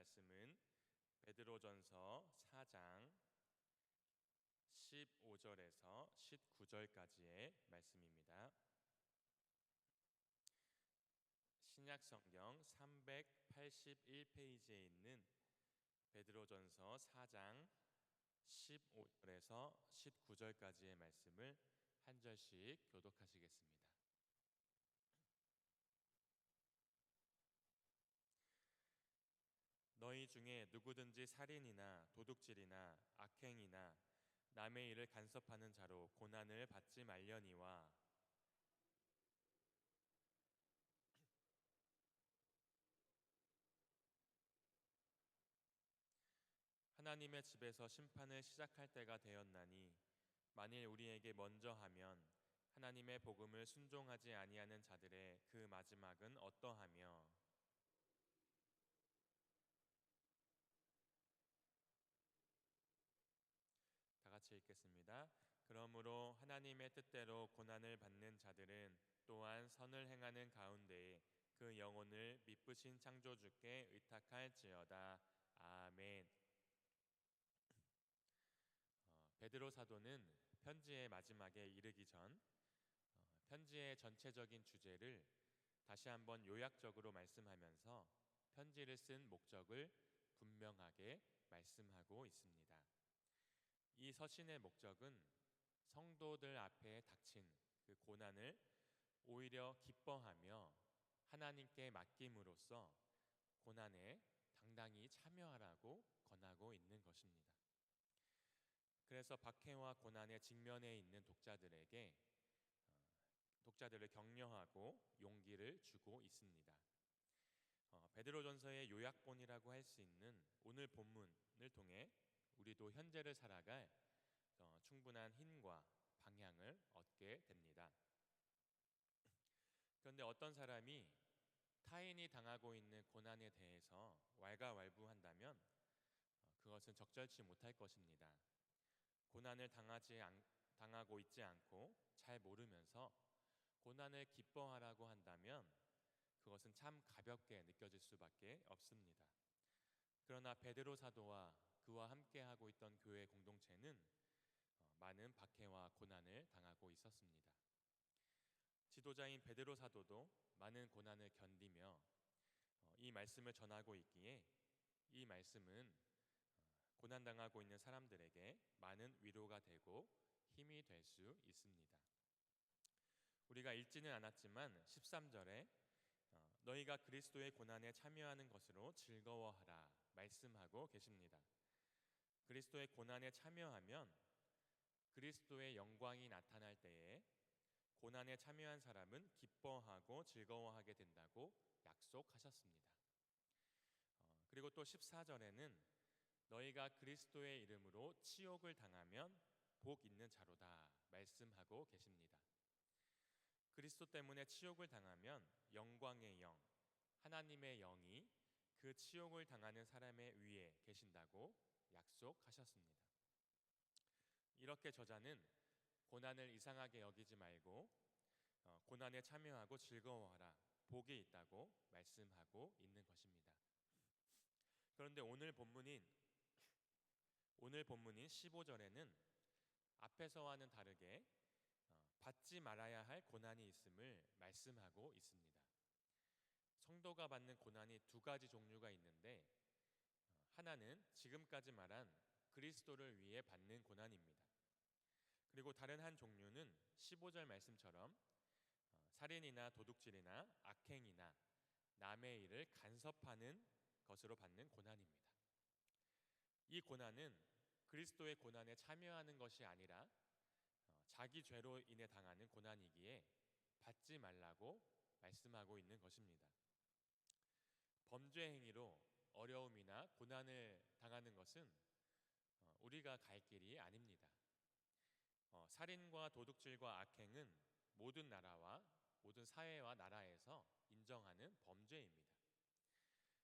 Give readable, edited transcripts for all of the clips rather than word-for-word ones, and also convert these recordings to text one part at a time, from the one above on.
말씀은 베드로전서 4장 15절에서 19절까지의 말씀입니다. 신약성경 381페이지에 있는 베드로전서 4장 15절에서 19절까지의 말씀을 한 절씩 교독하시겠습니다. 너희 중에 누구든지 살인이나 도둑질이나 악행이나 남의 일을 간섭하는 자로 고난을 받지 말려니와 하나님의 집에서 심판을 시작할 때가 되었나니 만일 우리에게 먼저 하면 하나님의 복음을 순종하지 아니하는 자들의 그 마지막은 어떠하며 다 같이 읽겠습니다. 그러므로 하나님의 뜻대로 고난을 받는 자들은 또한 선을 행하는 가운데에 그 영혼을 미쁘신 창조주께 의탁할지어다. 아멘. 베드로 사도는 편지의 마지막에 이르기 전 편지의 전체적인 주제를 다시 한번 요약적으로 말씀하면서 편지를 쓴 목적을 분명하게 말씀하고 있습니다. 이 서신의 목적은 성도들 앞에 닥친 그 고난을 오히려 기뻐하며 하나님께 맡김으로써 고난에 당당히 참여하라고 권하고 있는 것입니다. 그래서 박해와 고난의 직면에 있는 독자들을 격려하고 용기를 주고 있습니다. 베드로전서의 요약본이라고 할 수 있는 오늘 본문을 통해 우리도 현재를 살아갈 충분한 힘과 방향을 얻게 됩니다. 그런데 어떤 사람이 타인이 당하고 있는 고난에 대해서 왈가왈부한다면 그것은 적절치 못할 것입니다. 고난을 당하고 있지 않고 잘 모르면서 고난을 기뻐하라고 한다면 그것은 참 가볍게 느껴질 수밖에 없습니다. 그러나 베드로 사도와 그와 함께하고 있던 교회 공동체는 많은 박해와 고난을 당하고 있었습니다. 지도자인 베드로 사도도 많은 고난을 견디며 이 말씀을 전하고 있기에 이 말씀은 고난당하고 있는 사람들에게 많은 위로가 되고 힘이 될 수 있습니다. 우리가 읽지는 않았지만 13절에 너희가 그리스도의 고난에 참여하는 것으로 즐거워하라 말씀하고 계십니다. 그리스도의 고난에 참여하면 그리스도의 영광이 나타날 때에 고난에 참여한 사람은 기뻐하고 즐거워하게 된다고 약속하셨습니다. 그리고 또 14절에는 너희가 그리스도의 이름으로 치욕을 당하면 복 있는 자로다 말씀하고 계십니다. 그리스도 때문에 치욕을 당하면 영광의 영, 하나님의 영이 그 치욕을 당하는 사람의 위에 계신다고 약속하셨습니다. 이렇게 저자는 고난을 이상하게 여기지 말고 고난에 참여하고 즐거워하라, 복이 있다고 말씀하고 있는 것입니다. 그런데 오늘 본문인 15절에는 앞에서와는 다르게 받지 말아야 할 고난이 있음을 말씀하고 있습니다. 성도가 받는 고난이 두 가지 종류가 있는데 하나는 지금까지 말한 그리스도를 위해 받는 고난입니다. 그리고 다른 한 종류는 15절 말씀처럼 살인이나 도둑질이나 악행이나 남의 일을 간섭하는 것으로 받는 고난입니다. 이 고난은 그리스도의 고난에 참여하는 것이 아니라 자기 죄로 인해 당하는 고난이기에 받지 말라고 말씀하고 있는 것입니다. 범죄 행위로 어려움이나 고난을 당하는 것은 우리가 갈 길이 아닙니다. 살인과 도둑질과 악행은 모든 나라와 모든 사회와 나라에서 인정하는 범죄입니다.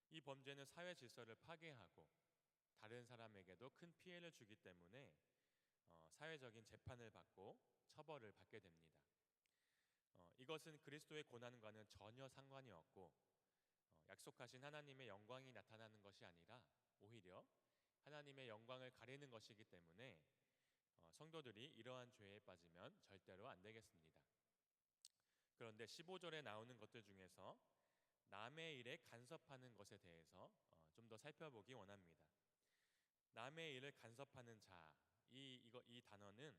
이 범죄는 사회 질서를 파괴하고 다른 사람에게도 큰 피해를 주기 때문에 사회적인 재판을 받고 처벌을 받게 됩니다. 이것은 그리스도의 고난과는 전혀 상관이 없고 약속하신 하나님의 영광이 나타나는 것이 아니라 오히려 하나님의 영광을 가리는 것이기 때문에 성도들이 이러한 죄에 빠지면 절대로 안 되겠습니다. 그런데 15절에 나오는 것들 중에서 남의 일에 간섭하는 것에 대해서 좀 더 살펴보기 원합니다. 남의 일을 간섭하는 자, 이 단어는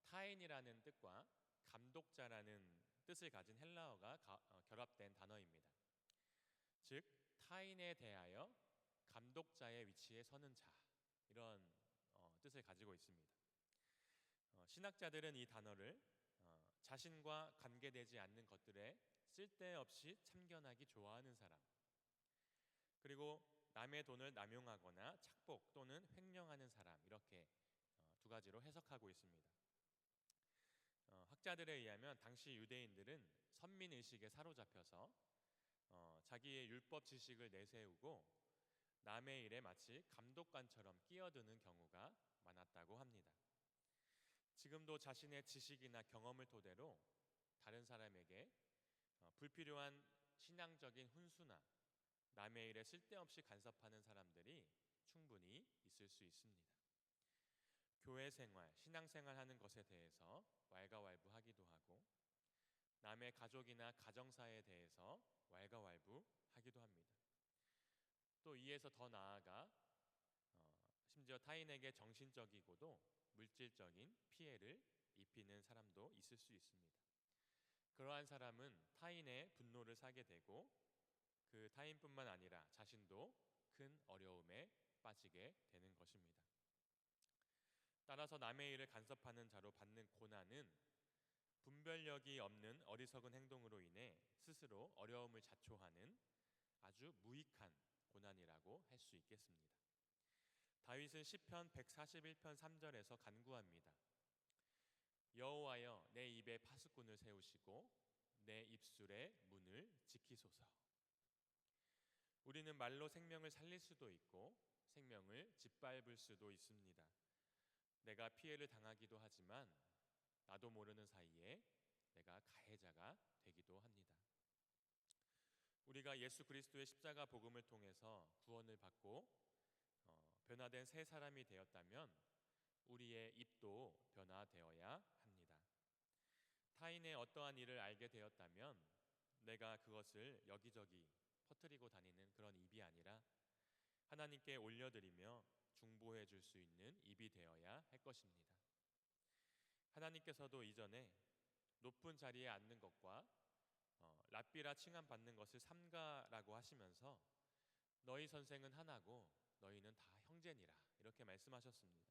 타인이라는 뜻과 감독자라는 뜻을 가진 헬라어가 결합된 단어입니다. 즉 타인에 대하여 감독자의 위치에 서는 자, 이런 뜻을 가지고 있습니다. 신학자들은 이 단어를 자신과 관계되지 않는 것들에 쓸데없이 참견하기 좋아하는 사람, 그리고 남의 돈을 남용하거나 착복 또는 횡령하는 사람, 이렇게 두 가지로 해석하고 있습니다. 학자들에 의하면 당시 유대인들은 선민의식에 사로잡혀서 자기의 율법 지식을 내세우고 남의 일에 마치 감독관처럼 끼어드는 경우가 많았다고 합니다. 지금도 자신의 지식이나 경험을 토대로 다른 사람에게 불필요한 신앙적인 훈수나 남의 일에 쓸데없이 간섭하는 사람들이 충분히 있을 수 있습니다. 교회 생활, 신앙생활 하는 것에 대해서 왈가왈부하기도 하고 남의 가족이나 가정사에 대해서 왈가왈부하기도 합니다. 또 이에서 더 나아가 심지어 타인에게 정신적이고도 물질적인 피해를 입히는 사람도 있을 수 있습니다. 그러한 사람은 타인의 분노를 사게 되고 그 타인뿐만 아니라 자신도 큰 어려움에 빠지게 되는 것입니다. 따라서 남의 일을 간섭하는 자로 받는 고난은 분별력이 없는 어리석은 행동으로 인해 스스로 어려움을 자초하는 아주 무익한 고난이라고 할 수 있겠습니다. 다윗은 시편 141편 3절에서 간구합니다. 여호와여, 내 입에 파수꾼을 세우시고 내 입술의 문을 지키소서. 우리는 말로 생명을 살릴 수도 있고 생명을 짓밟을 수도 있습니다. 내가 피해를 당하기도 하지만 나도 모르는 사이에 내가 가해자가 되기도 합니다. 우리가 예수 그리스도의 십자가 복음을 통해서 구원을 받고 변화된 새 사람이 되었다면 우리의 입도 변화되어야 합니다. 타인의 어떠한 일을 알게 되었다면 내가 그것을 여기저기 퍼뜨리고 다니는 그런 입이 아니라 하나님께 올려드리며 중보해 줄 수 있는 입이 되어야 할 것입니다. 하나님께서도 이전에 높은 자리에 앉는 것과 랍비라 칭함받는 것을 삼가라고 하시면서 너희 선생은 하나고 너희는 다 형제니라, 이렇게 말씀하셨습니다.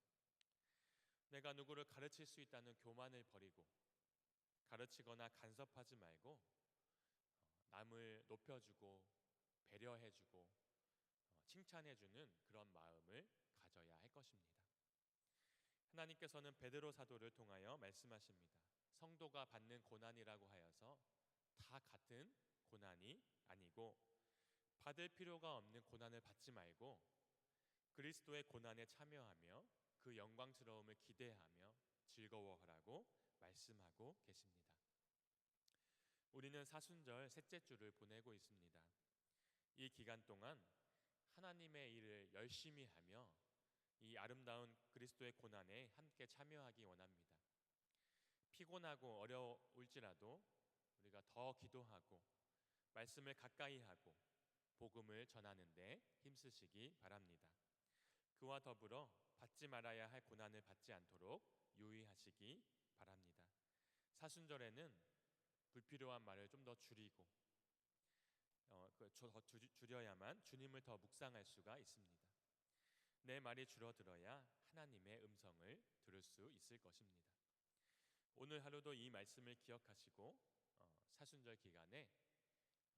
내가 누구를 가르칠 수 있다는 교만을 버리고 가르치거나 간섭하지 말고 남을 높여주고 배려해주고 칭찬해주는 그런 마음을 가져야 할 것입니다. 하나님께서는 베드로 사도를 통하여 말씀하십니다. 성도가 받는 고난이라고 하여서 다 같은 고난이 아니고 받을 필요가 없는 고난을 받지 말고 그리스도의 고난에 참여하며 그 영광스러움을 기대하며 즐거워하라고 말씀하고 계십니다. 우리는 사순절 셋째 주를 보내고 있습니다. 이 기간 동안 하나님의 일을 열심히 하며 이 아름다운 그리스도의 고난에 함께 참여하기 원합니다. 피곤하고 어려울지라도 우리가 더 기도하고 말씀을 가까이 하고 복음을 전하는 데 힘쓰시기 바랍니다. 그와 더불어 받지 말아야 할 고난을 받지 않도록 유의하시기 바랍니다. 사순절에는 불필요한 말을 좀 더 줄이고 더 줄여야만 주님을 더 묵상할 수가 있습니다. 내 말이 줄어들어야 하나님의 음성을 들을 수 있을 것입니다. 오늘 하루도 이 말씀을 기억하시고 사순절 기간에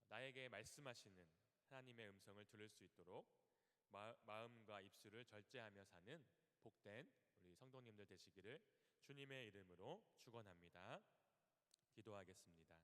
나에게 말씀하시는 하나님의 음성을 들을 수 있도록 마음과 입술을 절제하며 사는 복된 우리 성도님들 되시기를 주님의 이름으로 축원합니다. 기도하겠습니다.